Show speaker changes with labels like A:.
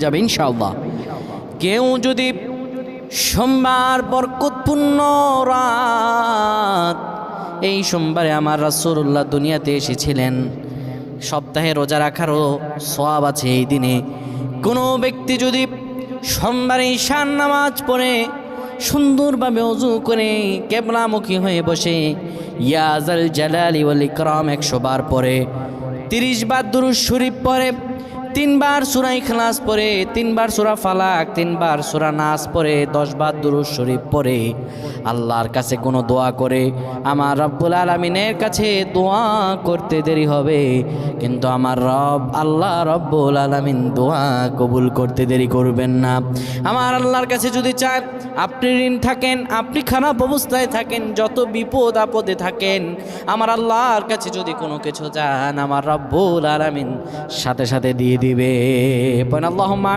A: যাবে ইনশাআল্লাহ। কেউ যদি সোমবার বরকতপূর্ণ রাত, এই সোমবারে আমার রাসূলুল্লাহ দুনিয়াতে এসেছিলেন, সপ্তাহে রোজা রাখারও সওয়াব আছে এই দিনে। কোনো ব্যক্তি যদি সোমবারে ঈশার নামাজ পড়ে সুন্দরভাবে ওযু করে কিবলামুখী হয়ে বসে ইয়া যাল জালালি ওয়াল ইকরাম 100 বার পড়ে, 30 বার দুরূদ শরীফ পড়ে, 3 বার সূরা ইখলাস পড়ে, 3 বার সূরা ফালাক, 3 বার সূরা নাস পড়ে, 10 বার দুরূদ শরীফ পড়ে, আল্লাহর কাছে কোনো দোয়া করে, আমার রব্বুল আলামিনের কাছে দোয়া করতে দেরি হবে, কিন্তু আমার রব আল্লাহ রব্বুল আলামিন দোয়া কবুল করতে দেরি করবেন না। আমার আল্লাহর কাছে যদি চান, আপনি ঋণ থাকেন, আপনি খারাপ অবস্থায় থাকেন, যত বিপদ আপদে থাকেন, আমার আল্লাহর কাছে যদি কোনো কিছু চান, আমার রব্বুল আলামিন সাথে সাথে দিয়ে দিবে। আল্লাহুম্মা